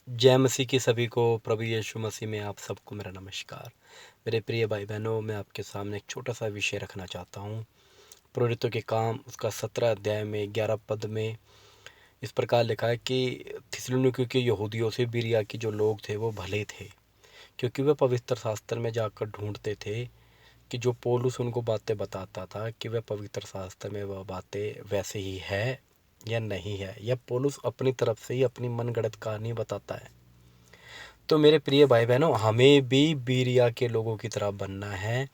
जय मसीह की सभी को। प्रभु यीशु मसीह में आप सबको मेरा नमस्कार। मेरे प्रिय भाई बहनों, मैं आपके सामने एक छोटा सा विषय रखना चाहता हूँ। प्रेरितों के काम उसका 17 अध्याय में 11 पद में इस प्रकार लिखा है कि थिस्सलुनीके के यहूदियों से बिरिया के जो लोग थे वो भले थे, क्योंकि वे पवित्र शास्त्र में जाकर ढूंढते थे कि जो पौलुस उनको बातें बताता था कि वह पवित्र शास्त्र में वह बातें वैसे ही है या नहीं है, या पौलुस अपनी तरफ से ही अपनी मनगढ़ंत कहानी बताता है। तो मेरे प्रिय भाई बहनों, हमें भी बिरिया के लोगों की तरह बनना है।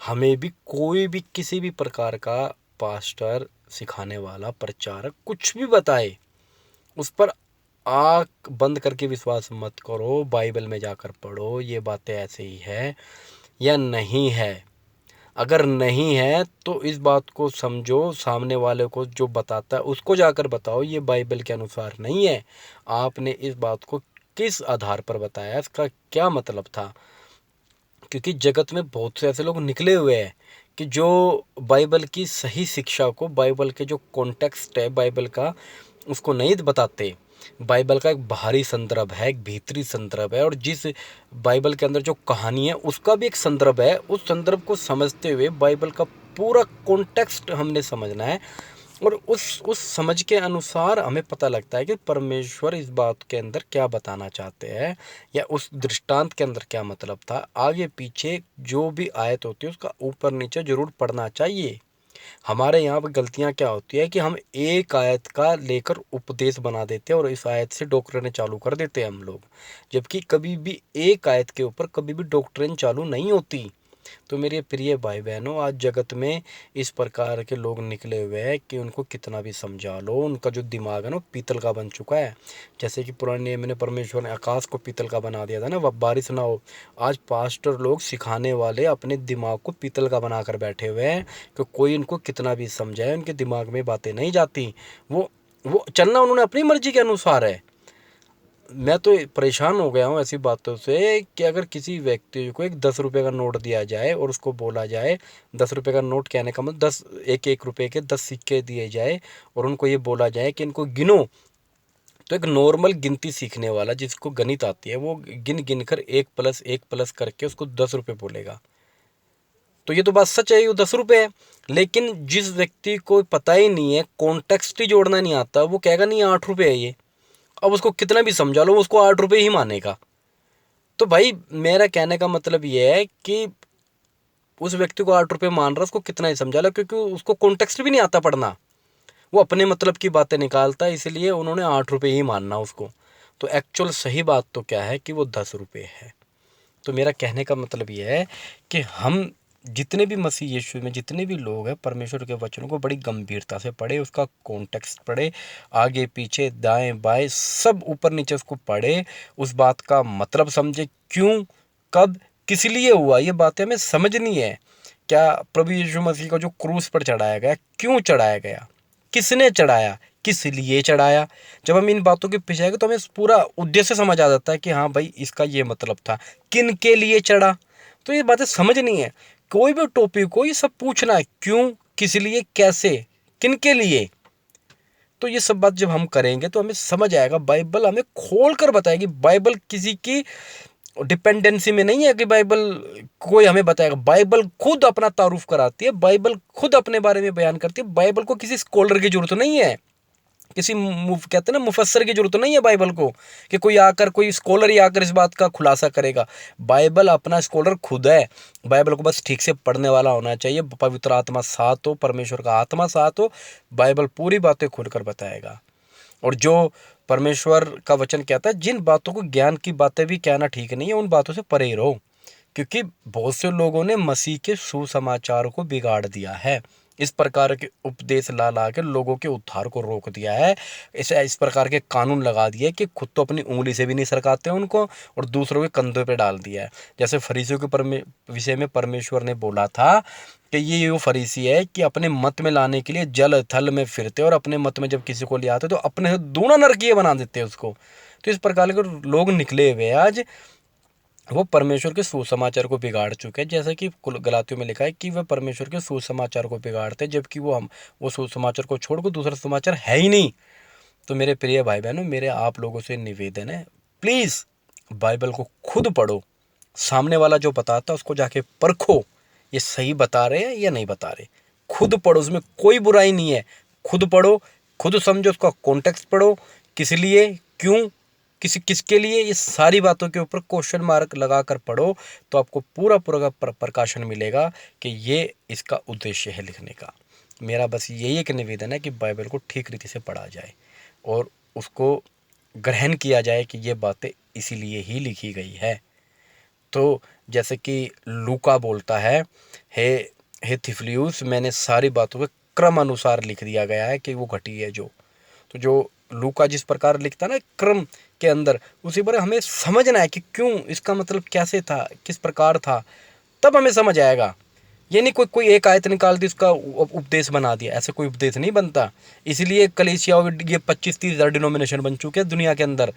हमें भी कोई भी किसी भी प्रकार का पास्टर, सिखाने वाला, प्रचारक कुछ भी बताए, उस पर आँख बंद करके विश्वास मत करो। बाइबल में जाकर पढ़ो, ये बातें ऐसे ही है या नहीं है। अगर नहीं है तो इस बात को समझो, सामने वाले को जो बताता है उसको जाकर बताओ ये बाइबल के अनुसार नहीं है। आपने इस बात को किस आधार पर बताया, इसका क्या मतलब था? क्योंकि जगत में बहुत से ऐसे लोग निकले हुए हैं कि जो बाइबल की सही शिक्षा को, बाइबल के जो कॉन्टेक्स्ट है बाइबल का, उसको नहीं बताते। बाइबल का एक बाहरी संदर्भ है, एक भीतरी संदर्भ है, और जिस बाइबल के अंदर जो कहानी है उसका भी एक संदर्भ है। उस संदर्भ को समझते हुए बाइबल का पूरा कॉन्टेक्स्ट हमने समझना है, और उस समझ के अनुसार हमें पता लगता है कि परमेश्वर इस बात के अंदर क्या बताना चाहते हैं, या उस दृष्टांत के अंदर क्या मतलब था। आगे पीछे जो भी आयत होती है उसका ऊपर नीचे जरूर पढ़ना चाहिए। हमारे यहाँ पर गलतियाँ क्या होती है कि हम एक आयत का लेकर उपदेश बना देते हैं और इस आयत से डॉक्ट्रिन चालू कर देते हैं हम लोग, जबकि कभी भी एक आयत के ऊपर कभी भी डॉक्ट्रिन चालू नहीं होती। तो मेरे प्रिय भाई बहनों, आज जगत में इस प्रकार के लोग निकले हुए हैं कि उनको कितना भी समझा लो, उनका जो दिमाग है ना पीतल का बन चुका है। जैसे कि पुराने नियम में परमेश्वर ने आकाश को पीतल का बना दिया था ना, वह बारिश ना हो। आज पास्टर लोग, सिखाने वाले, अपने दिमाग को पीतल का बना कर बैठे हुए हैं कि कोई इनको कितना भी समझाए उनके दिमाग में बातें नहीं जाती। वो चलना उन्होंने अपनी मर्जी के अनुसार है। मैं तो परेशान हो गया हूँ ऐसी बातों से कि अगर किसी व्यक्ति को एक 10 रुपये का नोट दिया जाए और उसको बोला जाए, 10 रुपये का नोट कहने का मतलब 1 1 रुपये के 10 सिक्के दिए जाए, और उनको ये बोला जाए कि इनको गिनो, तो एक नॉर्मल गिनती सीखने वाला जिसको गणित आती है वो गिन गिन कर 1+1+ करके उसको 10 रुपये बोलेगा। तो ये तो बात सच है, ये 10 रुपये है। लेकिन जिस व्यक्ति को पता ही नहीं है, कॉन्टेक्स्ट ही जोड़ना नहीं आता, वो कहेगा नहीं 8 रुपये है ये। अब उसको कितना भी समझा लो, उसको 8 रुपये ही मानेगा। तो भाई मेरा कहने का मतलब ये है कि उस व्यक्ति को 8 रुपये मान रहा है, उसको कितना ही समझा लो, क्योंकि उसको कॉन्टेक्स्ट भी नहीं आता पढ़ना। वो अपने मतलब की बातें निकालता है, इसलिए उन्होंने 8 रुपये ही मानना उसको। तो एक्चुअल सही बात तो क्या है कि वो 10 रुपये है। तो मेरा कहने का मतलब ये है कि हम जितने भी मसीह यीशु में जितने भी लोग हैं, परमेश्वर के वचनों को बड़ी गंभीरता से पढ़े, उसका कॉन्टेक्स्ट पढ़े, आगे पीछे दाएं बाएं सब ऊपर नीचे उसको पढ़े, उस बात का मतलब समझे, क्यों, कब, किस लिए हुआ, ये बातें हमें समझनी है। क्या प्रभु यीशु मसीह को जो क्रूस पर चढ़ाया गया, क्यों चढ़ाया गया, किसने चढ़ाया, किस लिए चढ़ाया, जब हम इन बातों के पीछे आएंगे तो हमें पूरा उद्देश्य समझ आ जाता है कि हाँ भाई इसका ये मतलब था, किन के लिए चढ़ा। तो ये बातें समझनी है। कोई भी टॉपिक को ये सब पूछना है, क्यों, किस लिए, कैसे, किन के लिए। तो ये सब बात जब हम करेंगे तो हमें समझ आएगा, बाइबल हमें खोल कर बताएगी। बाइबल किसी की डिपेंडेंसी में नहीं है कि बाइबल कोई हमें बताएगा। बाइबल खुद अपना तारुफ कराती है, बाइबल खुद अपने बारे में बयान करती है। बाइबल को किसी स्कॉलर की जरूरत नहीं है, किसी कहते हैं ना मुफस्सर की जरूरत नहीं है बाइबल को, कि कोई आकर, कोई स्कॉलर ही आकर इस बात का खुलासा करेगा। बाइबल अपना स्कॉलर खुद है। बाइबल को बस ठीक से पढ़ने वाला होना चाहिए, पवित्र आत्मा साथ हो, परमेश्वर का आत्मा साथ हो, बाइबल पूरी बातें खुलकर बताएगा। और जो परमेश्वर का वचन कहता है, जिन बातों को ज्ञान की बातें भी कहना ठीक नहीं है, उन बातों से परे ही रहो। क्योंकि बहुत से लोगों ने मसीह के सुसमाचार को बिगाड़ दिया है, इस प्रकार के उपदेश ला ला के लोगों के उद्धार को रोक दिया है। इस प्रकार के कानून लगा दिए कि खुद तो अपनी उंगली से भी नहीं सरकाते उनको, और दूसरों के कंधों पे डाल दिया है। जैसे फरीसियों के विषय में परमेश्वर ने बोला था कि ये वो फरीसी है कि अपने मत में लाने के लिए जल थल में फिरते, और अपने मत में जब किसी को ले आते तो अपने से दूना नरकीय बना देते हैं उसको। तो इस प्रकार के लोग निकले हुए आज, वो परमेश्वर के सुसमाचार को बिगाड़ चुके हैं। जैसे कि गलातियों में लिखा है कि वह परमेश्वर के सुसमाचार को बिगाड़ते हैं, जबकि वो सुसमाचार को छोड़कर दूसरा समाचार है ही नहीं। तो मेरे प्रिय भाई बहनों, मेरे आप लोगों से निवेदन है, प्लीज़ बाइबल को खुद पढ़ो, सामने वाला जो बताता है उसको जाके परखो, ये सही बता रहे हैं या नहीं बता रहे। खुद पढ़ो, उसमें कोई बुराई नहीं है। खुद पढ़ो, खुद समझो, उसका कॉन्टेक्स्ट पढ़ो, किस लिए, क्यों, किसके लिए, ये सारी बातों के ऊपर क्वेश्चन मार्क लगा कर पढ़ो, तो आपको पूरा पूरा प्रकाशन मिलेगा कि ये इसका उद्देश्य है लिखने का। मेरा बस यही एक निवेदन है कि बाइबल को ठीक रीति से पढ़ा जाए और उसको ग्रहण किया जाए कि ये बातें इसीलिए ही लिखी गई है। तो जैसे कि लूका बोलता है, हे थिफलियुस, मैंने सारी बातों के क्रम अनुसार लिख दिया गया है कि वो घटी है जो। तो जो लूका जिस प्रकार लिखता है ना क्रम के अंदर, उसी पर हमें समझना है कि क्यों, इसका मतलब कैसे था, किस प्रकार था, तब हमें समझ आएगा। ये नहीं कोई एक आयत निकाल दी उसका उपदेश बना दिया, ऐसे कोई उपदेश नहीं बनता। इसलिए कलीसिया ये 25-30 हज़ार डिनोमिनेशन बन चुके हैं दुनिया के अंदर।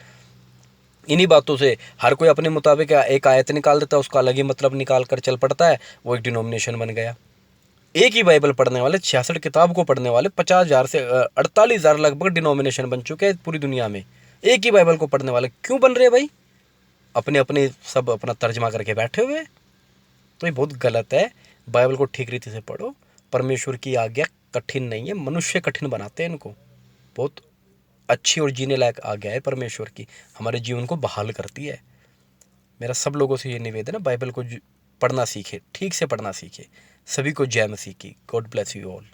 इन्हीं बातों से हर कोई अपने मुताबिक एक आयत निकाल देता है, उसका अलग ही मतलब निकाल कर चल पड़ता है, वो एक डिनोमिनेशन बन गया। एक ही बाइबल पढ़ने वाले, 66 किताब को पढ़ने वाले 50,000 से 48,000 लगभग डिनोमिनेशन बन चुके हैं पूरी दुनिया में। एक ही बाइबल को पढ़ने वाले क्यों बन रहे हैं भाई? अपने अपने सब अपना तर्जमा करके बैठे हुए। तो ये बहुत गलत है। बाइबल को ठीक रीति से पढ़ो। परमेश्वर की आज्ञा कठिन नहीं है, मनुष्य कठिन बनाते हैं इनको। बहुत अच्छी और जीने लायक आज्ञा है परमेश्वर की, हमारे जीवन को बहाल करती है। मेरा सब लोगों से ये निवेदन है, बाइबल को पढ़ना सीखे, ठीक से पढ़ना सीखे। सभी को जय मसीह की। God bless you all.